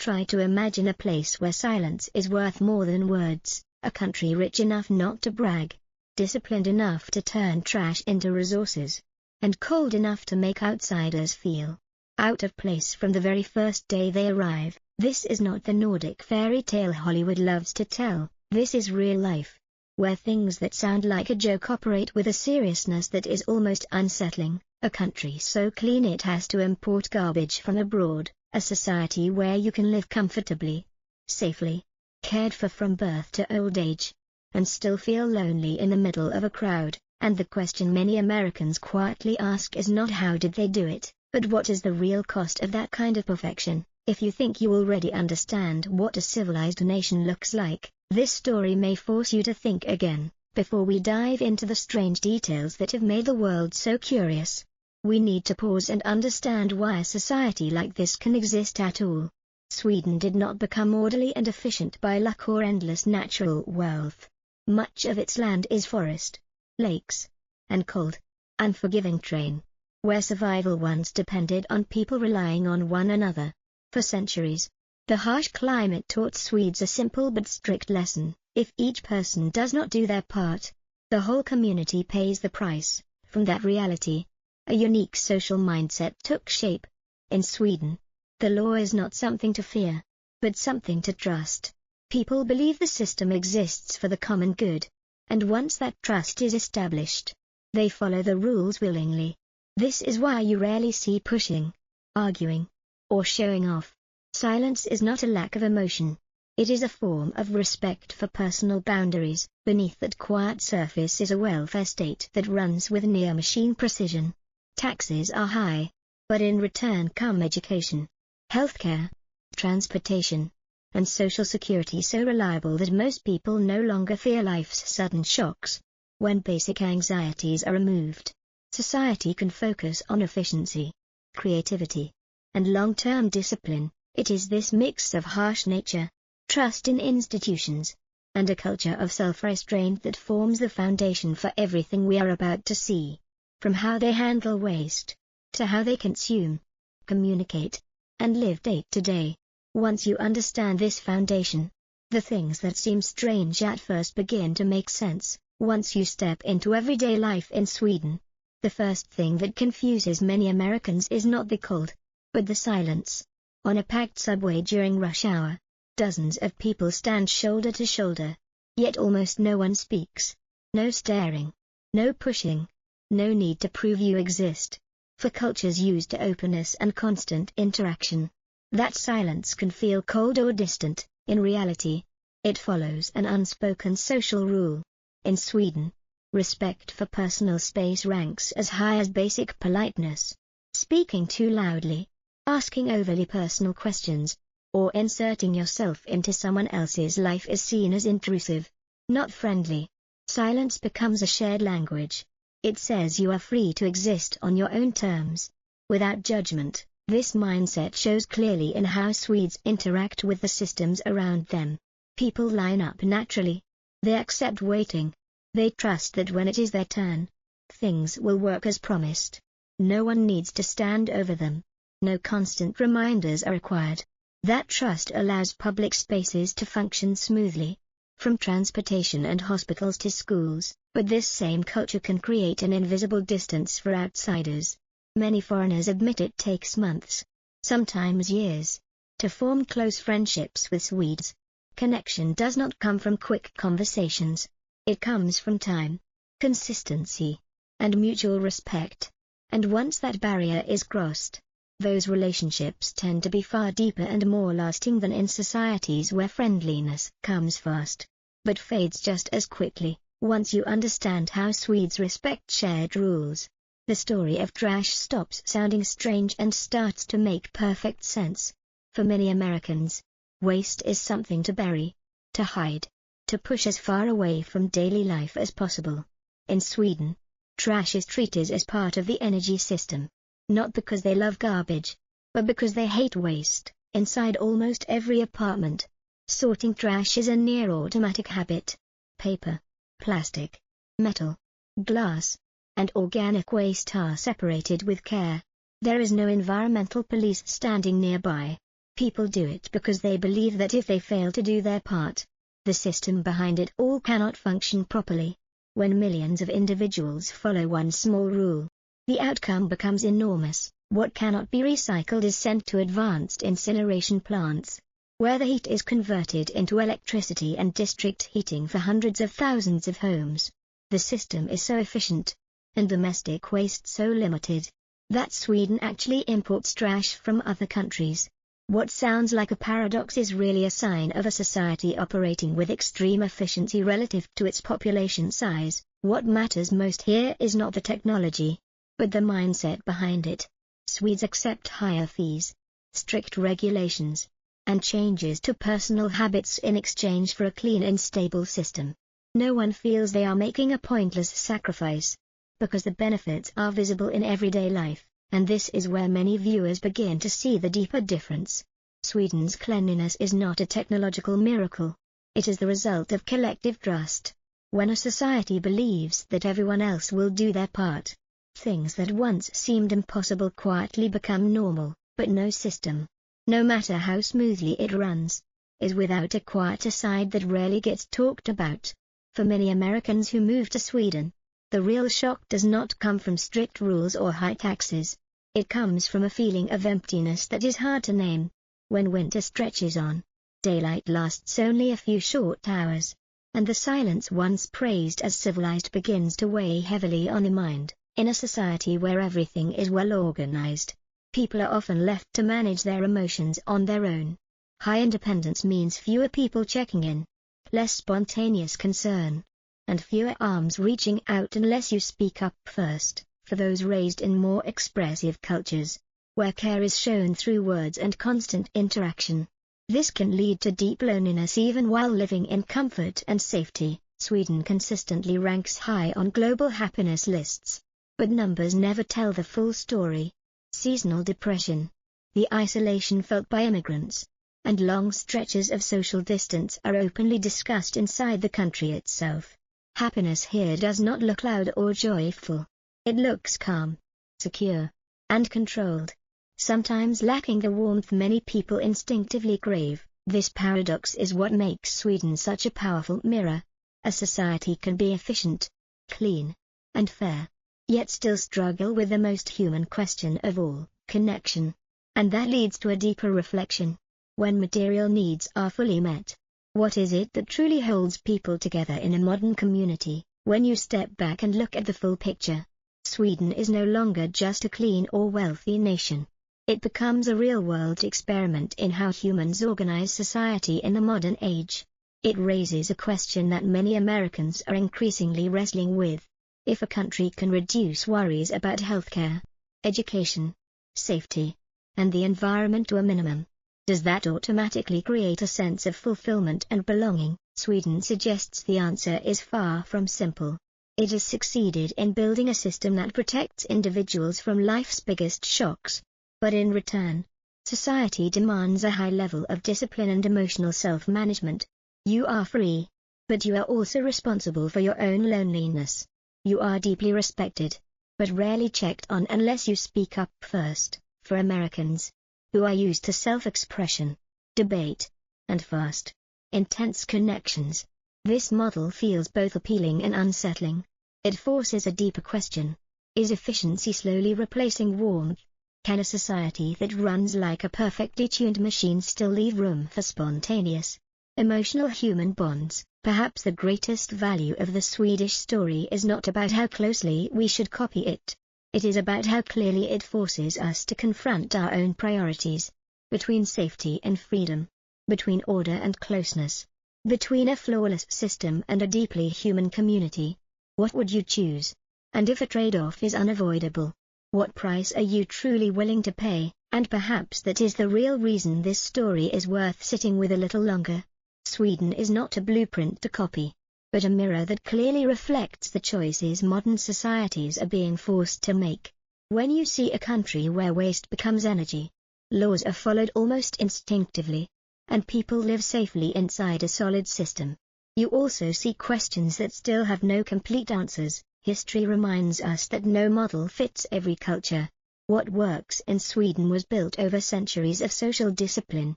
Try to imagine a place where silence is worth more than words, a country rich enough not to brag, disciplined enough to turn trash into resources, and cold enough to make outsiders feel out of place from the very first day they arrive. This is not the Nordic fairy tale Hollywood loves to tell, this is real life, where things that sound like a joke operate with a seriousness that is almost unsettling, a country so clean it has to import garbage from abroad, a society where you can live comfortably, safely, cared for from birth to old age, and still feel lonely in the middle of a crowd. And the question many Americans quietly ask is not how did they do it, but what is the real cost of that kind of perfection? If you think you already understand what a civilized nation looks like, this story may force you to think again. Before we dive into the strange details that have made the world so curious, we need to pause and understand why a society like this can exist at all. Sweden did not become orderly and efficient by luck or endless natural wealth. Much of its land is forest, lakes, and cold, unforgiving terrain, where survival once depended on people relying on one another. For centuries, the harsh climate taught Swedes a simple but strict lesson: if each person does not do their part, the whole community pays the price. From that reality, a unique social mindset took shape. In Sweden, the law is not something to fear, but something to trust. People believe the system exists for the common good, and once that trust is established, they follow the rules willingly. This is why you rarely see pushing, arguing, or showing off. Silence is not a lack of emotion. It is a form of respect for personal boundaries. Beneath that quiet surface is a welfare state that runs with near machine precision. Taxes are high, but in return come education, healthcare, transportation, and social security so reliable that most people no longer fear life's sudden shocks. When basic anxieties are removed, society can focus on efficiency, creativity, and long-term discipline. It is this mix of harsh nature, trust in institutions, and a culture of self-restraint that forms the foundation for everything we are about to see. From how they handle waste, to how they consume, communicate, and live day to day. Once you understand this foundation, the things that seem strange at first begin to make sense. Once you step into everyday life in Sweden, the first thing that confuses many Americans is not the cold, but the silence. On a packed subway during rush hour, dozens of people stand shoulder to shoulder, yet almost no one speaks. No staring, no pushing, no need to prove you exist. For cultures used to openness and constant interaction, that silence can feel cold or distant. In reality, it follows an unspoken social rule. In Sweden, respect for personal space ranks as high as basic politeness. Speaking too loudly, asking overly personal questions, or inserting yourself into someone else's life is seen as intrusive, not friendly. Silence becomes a shared language. It says you are free to exist on your own terms, without judgment. This mindset shows clearly in how Swedes interact with the systems around them. People line up naturally. They accept waiting. They trust that when it is their turn, things will work as promised. No one needs to stand over them. No constant reminders are required. That trust allows public spaces to function smoothly, from transportation and hospitals to schools. But this same culture can create an invisible distance for outsiders. Many foreigners admit it takes months, sometimes years, to form close friendships with Swedes. Connection does not come from quick conversations. It comes from time, consistency, and mutual respect. And once that barrier is crossed, those relationships tend to be far deeper and more lasting than in societies where friendliness comes fast, but fades just as quickly. Once you understand how Swedes respect shared rules, the story of trash stops sounding strange and starts to make perfect sense. For many Americans, waste is something to bury, to hide, to push as far away from daily life as possible. In Sweden, trash is treated as part of the energy system, not because they love garbage, but because they hate waste. Inside almost every apartment, sorting trash is a near-automatic habit. Paper, plastic, metal, glass, and organic waste are separated with care. There is no environmental police standing nearby. People do it because they believe that if they fail to do their part, the system behind it all cannot function properly. When millions of individuals follow one small rule, the outcome becomes enormous. What cannot be recycled is sent to advanced incineration plants, where the heat is converted into electricity and district heating for hundreds of thousands of homes. The system is so efficient, and domestic waste so limited, that Sweden actually imports trash from other countries. What sounds like a paradox is really a sign of a society operating with extreme efficiency relative to its population size. What matters most here is not the technology, but the mindset behind it. Swedes accept higher fees, strict regulations, and changes to personal habits in exchange for a clean and stable system. No one feels they are making a pointless sacrifice, because the benefits are visible in everyday life, and this is where many viewers begin to see the deeper difference. Sweden's cleanliness is not a technological miracle. It is the result of collective trust. When a society believes that everyone else will do their part, things that once seemed impossible quietly become normal. But no system, no matter how smoothly it runs, is without a quieter side that rarely gets talked about. For many Americans who move to Sweden, the real shock does not come from strict rules or high taxes. It comes from a feeling of emptiness that is hard to name. When winter stretches on, daylight lasts only a few short hours, and the silence once praised as civilized begins to weigh heavily on the mind. In a society where everything is well organized, people are often left to manage their emotions on their own. High independence means fewer people checking in, less spontaneous concern, and fewer arms reaching out unless you speak up first. For those raised in more expressive cultures, where care is shown through words and constant interaction, this can lead to deep loneliness even while living in comfort and safety. Sweden consistently ranks high on global happiness lists, but numbers never tell the full story. Seasonal depression, the isolation felt by immigrants, and long stretches of social distance are openly discussed inside the country itself. Happiness here does not look loud or joyful. It looks calm, secure, and controlled, sometimes lacking the warmth many people instinctively crave. This paradox is what makes Sweden such a powerful mirror. A society can be efficient, clean, and fair, yet still struggle with the most human question of all, connection. And that leads to a deeper reflection. When material needs are fully met, what is it that truly holds people together in a modern community? When you step back and look at the full picture, Sweden is no longer just a clean or wealthy nation. It becomes a real-world experiment in how humans organize society in the modern age. It raises a question that many Americans are increasingly wrestling with. If a country can reduce worries about healthcare, education, safety, and the environment to a minimum, does that automatically create a sense of fulfillment and belonging? Sweden suggests the answer is far from simple. It has succeeded in building a system that protects individuals from life's biggest shocks. But in return, society demands a high level of discipline and emotional self-management. You are free, but you are also responsible for your own loneliness. You are deeply respected, but rarely checked on unless you speak up first. For Americans, who are used to self-expression, debate, and fast, intense connections, this model feels both appealing and unsettling. It forces a deeper question. Is efficiency slowly replacing warmth? Can a society that runs like a perfectly tuned machine still leave room for spontaneous, emotional human bonds? Perhaps the greatest value of the Swedish story is not about how closely we should copy it. It is about how clearly it forces us to confront our own priorities, between safety and freedom, between order and closeness, between a flawless system and a deeply human community. What would you choose? And if a trade-off is unavoidable, what price are you truly willing to pay? And perhaps that is the real reason this story is worth sitting with a little longer. Sweden is not a blueprint to copy, but a mirror that clearly reflects the choices modern societies are being forced to make. When you see a country where waste becomes energy, laws are followed almost instinctively, and people live safely inside a solid system, you also see questions that still have no complete answers. History reminds us that no model fits every culture. What works in Sweden was built over centuries of social discipline,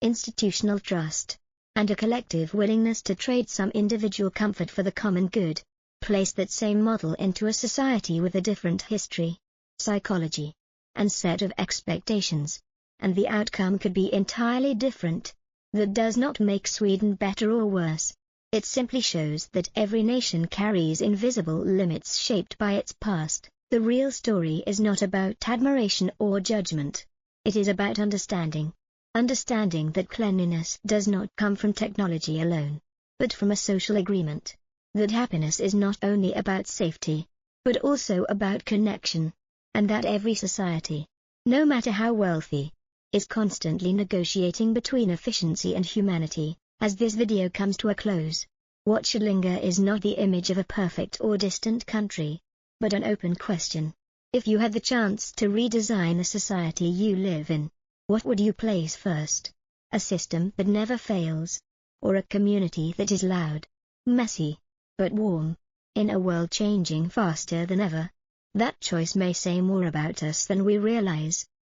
institutional trust, and a collective willingness to trade some individual comfort for the common good. Place that same model into a society with a different history, psychology, and set of expectations, and the outcome could be entirely different. That does not make Sweden better or worse. It simply shows that every nation carries invisible limits shaped by its past. The real story is not about admiration or judgment. It is about understanding. Understanding that cleanliness does not come from technology alone, but from a social agreement. That happiness is not only about safety, but also about connection. And that every society, no matter how wealthy, is constantly negotiating between efficiency and humanity. As this video comes to a close, what should linger is not the image of a perfect or distant country, but an open question. If you had the chance to redesign the society you live in, what would you place first? A system that never fails? Or a community that is loud, messy, but warm, in a world changing faster than ever? That choice may say more about us than we realize.